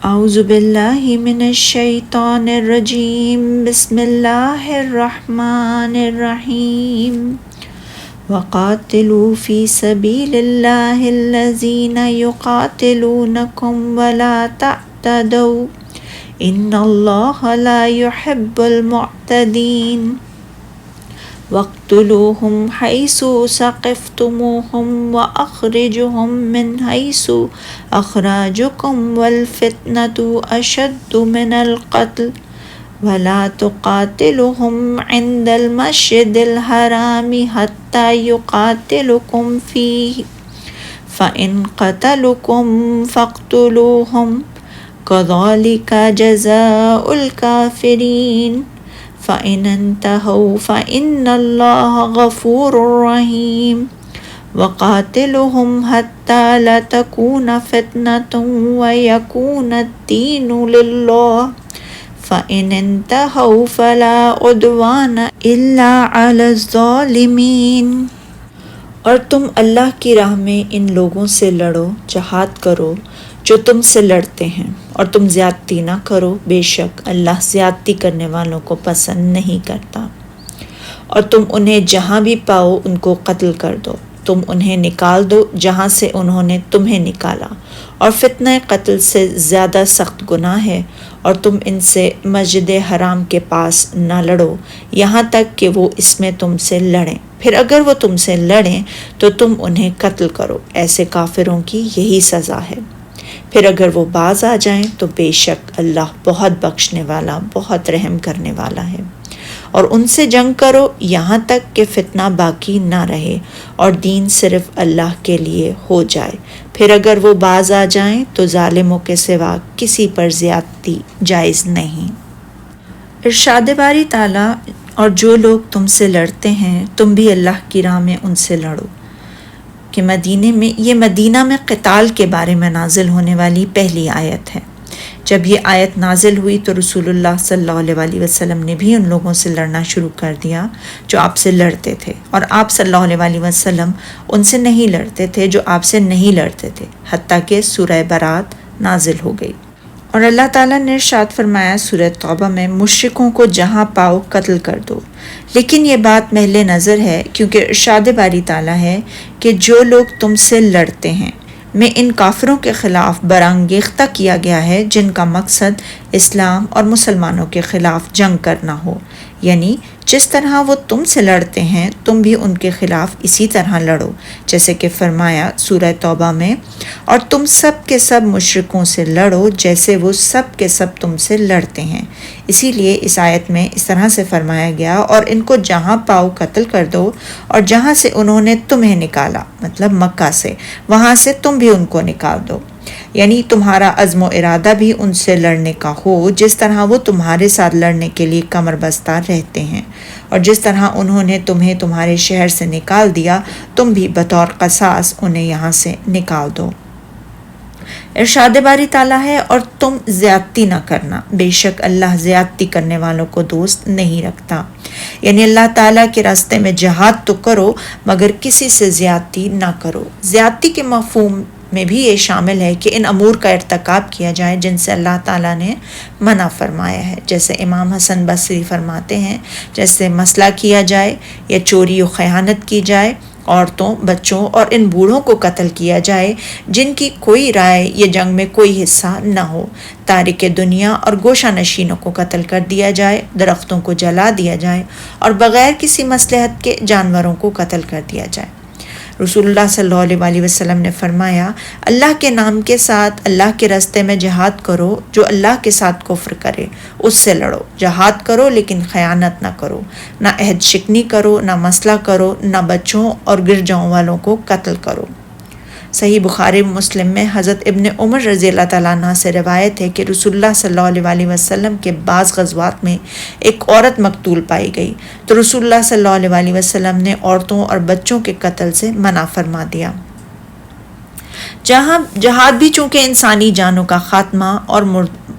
اعوذ باللہ من الشیطان الرجیم بسم اللہ الرحمن الرحیم وقاتلوا فی سبیل اللہ الذین یقاتلونکم ولا تعتدوا ان اللہ لا يحب المعتدین وَاقْتُلُوهُمْ حَيْثُ ثَقِفْتُمُوهُمْ وَأَخْرِجُوهُمْ مِنْ حَيْثُ أَخْرَجُوكُمْ وَالْفِتْنَةُ أَشَدُّ مِنَ الْقَتْلِ وَلَا تُقَاتِلُوهُمْ عِنْدَ الْمَسْجِدِ الْحَرَامِ حَتَّى يُقَاتِلُوكُمْ فِيهِ فَإِنْ قَتَلُوكُمْ فَاقْتُلُوهُمْ كَذَلِكَ جَزَاءُ الْكَافِرِينَ فَإِنْ انْتَهَوْا فَإِنَّ اللَّهَ غَفُورٌ رَحِيمٌ وَقَاتِلُوهُمْ حَتَّى لَا تَكُونَ فِتْنَةٌ وَيَكُونَ الدِّينُ لِلَّهِ فَإِنْ انْتَهَوْا فَلَا عُدْوَانَ إِلَّا عَلَى الظَّالِمِينَ۔ اور تم اللہ کی راہ میں ان لوگوں سے لڑو، جہاد کرو جو تم سے لڑتے ہیں، اور تم زیادتی نہ کرو، بے شک اللہ زیادتی کرنے والوں کو پسند نہیں کرتا۔ اور تم انہیں جہاں بھی پاؤ ان کو قتل کر دو، تم انہیں نکال دو جہاں سے انہوں نے تمہیں نکالا، اور فتنہ قتل سے زیادہ سخت گناہ ہے۔ اور تم ان سے مسجد حرام کے پاس نہ لڑو یہاں تک کہ وہ اس میں تم سے لڑیں، پھر اگر وہ تم سے لڑیں تو تم انہیں قتل کرو، ایسے کافروں کی یہی سزا ہے۔ پھر اگر وہ باز آ جائیں تو بے شک اللہ بہت بخشنے والا، بہت رحم کرنے والا ہے۔ اور ان سے جنگ کرو یہاں تک کہ فتنہ باقی نہ رہے اور دین صرف اللہ کے لیے ہو جائے، پھر اگر وہ باز آ جائیں تو ظالموں کے سوا کسی پر زیادتی جائز نہیں۔ ارشاد باری تعالیٰ، اور جو لوگ تم سے لڑتے ہیں تم بھی اللہ کی راہ میں ان سے لڑو، کہ مدینہ میں قتال کے بارے میں نازل ہونے والی پہلی آیت ہے۔ جب یہ آیت نازل ہوئی تو رسول اللہ صلی اللہ علیہ وسلم نے بھی ان لوگوں سے لڑنا شروع کر دیا جو آپ سے لڑتے تھے، اور آپ صلی اللہ علیہ وسلم ان سے نہیں لڑتے تھے جو آپ سے نہیں لڑتے تھے، حتیٰ کہ سورہ برات نازل ہو گئی۔ اور اللہ تعالیٰ نے ارشاد فرمایا سورہ توبہ میں، مشرکوں کو جہاں پاؤ قتل کر دو۔ لیکن یہ بات محل نظر ہے، کیونکہ ارشاد باری تعالیٰ ہے کہ جو لوگ تم سے لڑتے ہیں میں ان کافروں کے خلاف برانگیختہ کیا گیا ہے جن کا مقصد اسلام اور مسلمانوں کے خلاف جنگ کرنا ہو، یعنی جس طرح وہ تم سے لڑتے ہیں تم بھی ان کے خلاف اسی طرح لڑو، جیسے کہ فرمایا سورہ توبہ میں، اور تم سب کے سب مشرکوں سے لڑو جیسے وہ سب کے سب تم سے لڑتے ہیں۔ اسی لیے اس آیت میں اس طرح سے فرمایا گیا، اور ان کو جہاں پاؤ قتل کر دو، اور جہاں سے انہوں نے تمہیں نکالا مطلب مکہ سے، وہاں سے تم بھی ان کو نکال دو، یعنی تمہارا عزم و ارادہ بھی ان سے لڑنے کا ہو جس طرح وہ تمہارے ساتھ لڑنے کے لیے کمر بستہ رہتے ہیں، اور جس طرح انہوں نے تمہیں تمہارے شہر سے نکال دیا تم بھی بطور قصاص انہیں یہاں سے نکال دو۔ ارشاد باری تعالیٰ ہے، اور تم زیادتی نہ کرنا، بے شک اللہ زیادتی کرنے والوں کو دوست نہیں رکھتا، یعنی اللہ تعالیٰ کے راستے میں جہاد تو کرو مگر کسی سے زیادتی نہ کرو۔ زیادتی کے مفہوم میں بھی یہ شامل ہے کہ ان امور کا ارتکاب کیا جائے جن سے اللہ تعالیٰ نے منع فرمایا ہے، جیسے امام حسن بصری فرماتے ہیں، جیسے مسئلہ کیا جائے یا چوری و خیانت کی جائے، عورتوں، بچوں اور ان بوڑھوں کو قتل کیا جائے جن کی کوئی رائے یا جنگ میں کوئی حصہ نہ ہو، تارک دنیا اور گوشہ نشینوں کو قتل کر دیا جائے، درختوں کو جلا دیا جائے، اور بغیر کسی مصلحت کے جانوروں کو قتل کر دیا جائے۔ رسول اللہ صلی اللہ علیہ وسلم نے فرمایا، اللہ کے نام کے ساتھ اللہ کے راستے میں جہاد کرو، جو اللہ کے ساتھ کفر کرے اس سے لڑو، جہاد کرو لیکن خیانت نہ کرو، نہ عہد شکنی کرو، نہ مسئلہ کرو، نہ بچوں اور گرجاؤں والوں کو قتل کرو۔ صحیح بخاری مسلم میں حضرت ابن عمر رضی اللہ تعالیٰ عنہ سے روایت ہے کہ رسول اللہ صلی اللہ علیہ وسلم کے بعض غزوات میں ایک عورت مقتول پائی گئی تو رسول اللہ صلی اللہ علیہ وسلم نے عورتوں اور بچوں کے قتل سے منع فرما دیا۔ جہاں جہاد بھی چونکہ انسانی جانوں کا خاتمہ اور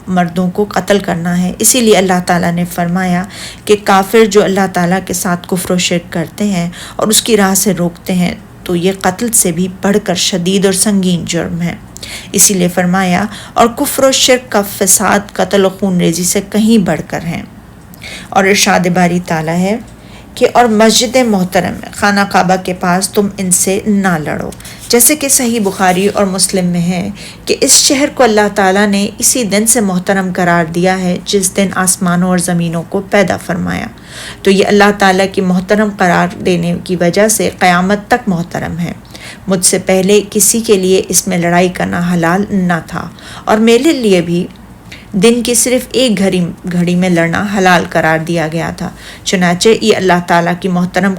مردوں کو قتل کرنا ہے، اسی لیے اللہ تعالیٰ نے فرمایا کہ کافر جو اللہ تعالیٰ کے ساتھ کفر و شرک کرتے ہیں اور اس کی راہ سے روکتے ہیں تو یہ قتل سے بھی بڑھ کر شدید اور سنگین جرم ہے۔ اسی لیے فرمایا اور کفر و شرک کا فساد قتل و خون ریزی سے کہیں بڑھ کر ہیں۔ اور ارشاد باری تعالیٰ ہے کہ اور مسجد محترم میں خانہ کعبہ کے پاس تم ان سے نہ لڑو، جیسے کہ صحیح بخاری اور مسلم میں ہے کہ اس شہر کو اللہ تعالیٰ نے اسی دن سے محترم قرار دیا ہے جس دن آسمانوں اور زمینوں کو پیدا فرمایا، تو یہ اللہ تعالیٰ کی محترم قرار دینے کی وجہ سے قیامت تک محترم ہے۔ مجھ سے پہلے کسی کے لیے اس میں لڑائی کرنا حلال نہ تھا، اور میرے لیے بھی دن کی صرف ایک گھڑی میں لڑنا حلال قرار دیا گیا تھا، چنانچہ یہ اللہ تعالیٰ کی محترم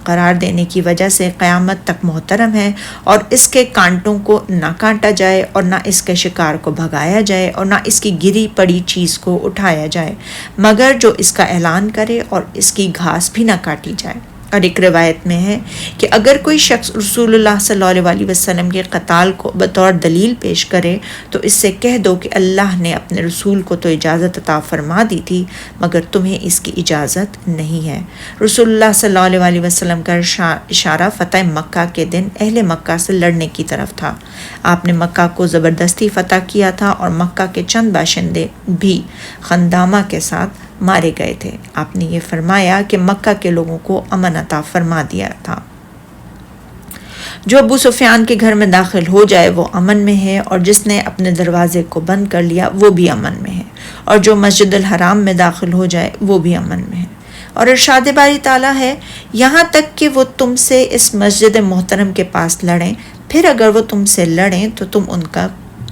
قرار دینے کی وجہ سے قیامت تک محترم ہے، اور اس کے کانٹوں کو نہ کاٹا جائے اور نہ اس کے شکار کو بھگایا جائے اور نہ اس کی گری پڑی چیز کو اٹھایا جائے، مگر جو اس کا اعلان کرے اور اس کی گھاس بھی نہ کاٹی جائے۔ اور ایک روایت میں ہے کہ اگر کوئی شخص رسول اللہ صلی اللہ علیہ وسلم کے قتال کو بطور دلیل پیش کرے تو اس سے کہہ دو کہ اللہ نے اپنے رسول کو تو اجازت عطا فرما دی تھی مگر تمہیں اس کی اجازت نہیں ہے۔ رسول اللہ صلی اللہ علیہ وسلم کا اشارہ فتح مکہ کے دن اہل مکہ سے لڑنے کی طرف تھا۔ آپ نے مکہ کو زبردستی فتح کیا تھا اور مکہ کے چند باشندے بھی خندامہ کے ساتھ مارے گئے تھے۔ آپ نے یہ فرمایا کہ مکہ کے لوگوں کو امن عطا فرما دیا تھا۔ جو ابو سفیان کے گھر میں داخل ہو جائے وہ امن میں ہے، اور جس نے اپنے دروازے کو بند کر لیا وہ بھی امن میں ہے، اور جو مسجد الحرام میں داخل ہو جائے وہ بھی امن میں ہے۔ اور ارشاد باری تعالیٰ ہے یہاں تک کہ وہ تم سے اس مسجد محترم کے پاس لڑیں، پھر اگر وہ تم سے لڑیں تو تم ان کا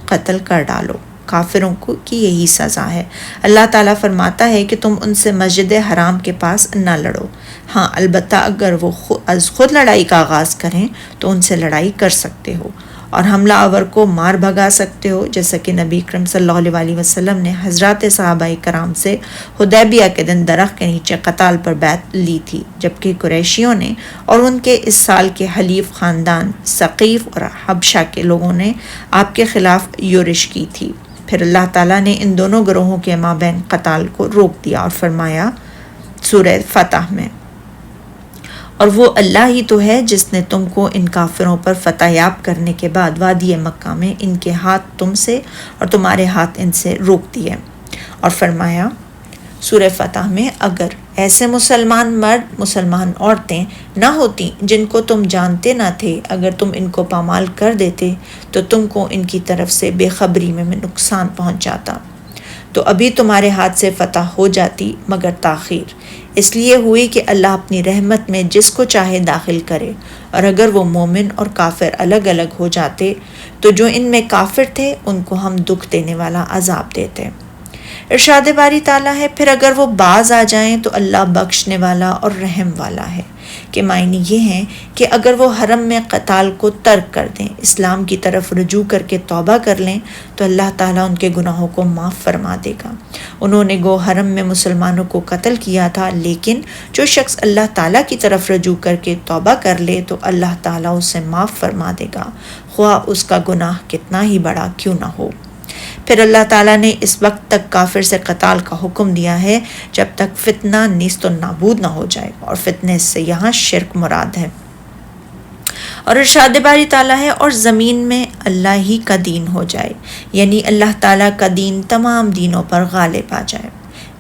قتل کر ڈالو۔ کافروں کی یہی سزا ہے۔ اللہ تعالیٰ فرماتا ہے کہ تم ان سے مسجد حرام کے پاس نہ لڑو، ہاں البتہ اگر وہ خود لڑائی کا آغاز کریں تو ان سے لڑائی کر سکتے ہو اور حملہ آور کو مار بھگا سکتے ہو، جیسا کہ نبی اکرم صلی اللہ علیہ وسلم نے حضرات صحابہ کرام سے حدیبیہ کے دن درخت کے نیچے قتال پر بیعت لی تھی، جبکہ قریشیوں نے اور ان کے اس سال کے حلیف خاندان ثقیف اور حبشہ کے لوگوں نے آپ کے خلاف یورش کی تھی۔ پھر اللہ تعالیٰ نے ان دونوں گروہوں کے مابین قتال کو روک دیا اور فرمایا سورہ فتح میں، اور وہ اللہ ہی تو ہے جس نے تم کو ان کافروں پر فتح یاب کرنے کے بعد وادی مکہ میں ان کے ہاتھ تم سے اور تمہارے ہاتھ ان سے روک دیے، اور فرمایا سورہ فتح میں اگر ایسے مسلمان مرد مسلمان عورتیں نہ ہوتی جن کو تم جانتے نہ تھے، اگر تم ان کو پامال کر دیتے تو تم کو ان کی طرف سے بے خبری میں نقصان پہنچ جاتا، تو ابھی تمہارے ہاتھ سے فتح ہو جاتی، مگر تاخیر اس لیے ہوئی کہ اللہ اپنی رحمت میں جس کو چاہے داخل کرے، اور اگر وہ مومن اور کافر الگ الگ ہو جاتے تو جو ان میں کافر تھے ان کو ہم دکھ دینے والا عذاب دیتے۔ ارشاد باری تعالیٰ ہے پھر اگر وہ باز آ جائیں تو اللہ بخشنے والا اور رحم والا ہے، کہ معنی یہ ہیں کہ اگر وہ حرم میں قتال کو ترک کر دیں، اسلام کی طرف رجوع کر کے توبہ کر لیں تو اللہ تعالیٰ ان کے گناہوں کو معاف فرما دے گا۔ انہوں نے گو حرم میں مسلمانوں کو قتل کیا تھا، لیکن جو شخص اللہ تعالیٰ کی طرف رجوع کر کے توبہ کر لے تو اللہ تعالیٰ اسے معاف فرما دے گا، خواہ اس کا گناہ کتنا ہی بڑا کیوں نہ ہو۔ پھر اللہ تعالیٰ نے اس وقت تک کافر سے قتال کا حکم دیا ہے جب تک فتنہ نیست و نابود نہ ہو جائے، اور فتنے سے یہاں شرک مراد ہے۔ اور ارشاد باری تعالیٰ ہے اور زمین میں اللہ ہی کا دین ہو جائے، یعنی اللہ تعالیٰ کا دین تمام دینوں پر غالب آ جائے،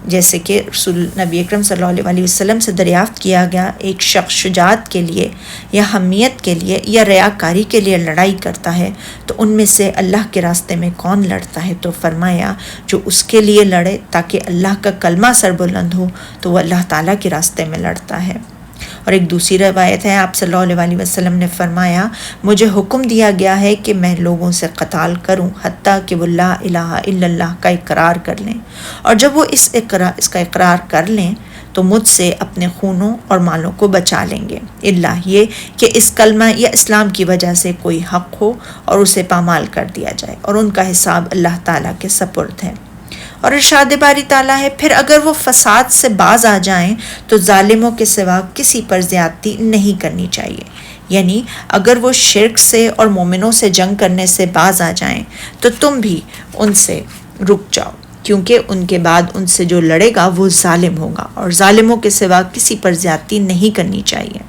جیسے کہ رسول نبی اکرم صلی اللہ علیہ وسلم سے دریافت کیا گیا ایک شخص شجاعت کے لیے یا حمیت کے لیے یا ریاکاری کے لیے لڑائی کرتا ہے تو ان میں سے اللہ کے راستے میں کون لڑتا ہے؟ تو فرمایا جو اس کے لیے لڑے تاکہ اللہ کا کلمہ سر بلند ہو تو وہ اللہ تعالیٰ کے راستے میں لڑتا ہے۔ اور ایک دوسری روایت ہے آپ صلی اللہ علیہ وسلم نے فرمایا مجھے حکم دیا گیا ہے کہ میں لوگوں سے قتال کروں حتیٰ کہ وہ لا الہ الا اللہ کا اقرار کر لیں، اور جب وہ اس کا اقرار کر لیں تو مجھ سے اپنے خونوں اور مالوں کو بچا لیں گے، اللہ یہ کہ اس کلمہ یا اسلام کی وجہ سے کوئی حق ہو اور اسے پامال کر دیا جائے، اور ان کا حساب اللہ تعالیٰ کے سپرد ہے۔ اور ارشاد باری تعالیٰ ہے پھر اگر وہ فساد سے باز آ جائیں تو ظالموں کے سوا کسی پر زیادتی نہیں کرنی چاہیے، یعنی اگر وہ شرک سے اور مومنوں سے جنگ کرنے سے باز آ جائیں تو تم بھی ان سے رک جاؤ، کیونکہ ان کے بعد ان سے جو لڑے گا وہ ظالم ہوگا، اور ظالموں کے سوا کسی پر زیادتی نہیں کرنی چاہیے۔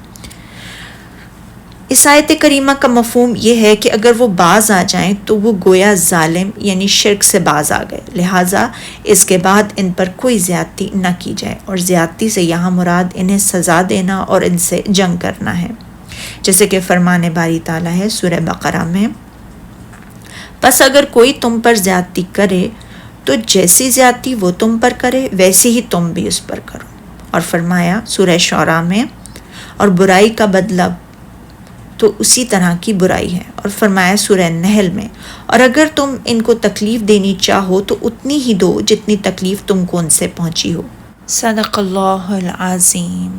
اس آیت کریمہ کا مفہوم یہ ہے کہ اگر وہ باز آ جائیں تو وہ گویا ظالم یعنی شرک سے باز آ گئے، لہٰذا اس کے بعد ان پر کوئی زیادتی نہ کی جائے، اور زیادتی سے یہاں مراد انہیں سزا دینا اور ان سے جنگ کرنا ہے، جیسے کہ فرمان باری تعالیٰ ہے سورہ بقرہ میں، پس اگر کوئی تم پر زیادتی کرے تو جیسی زیادتی وہ تم پر کرے ویسی ہی تم بھی اس پر کرو، اور فرمایا سورہ شعراء میں، اور برائی کا بدلہ تو اسی طرح کی برائی ہے، اور فرمایا سورہ نحل میں، اور اگر تم ان کو تکلیف دینی چاہو تو اتنی ہی دو جتنی تکلیف تم کو ان سے پہنچی ہو۔ صدق اللہ العظیم۔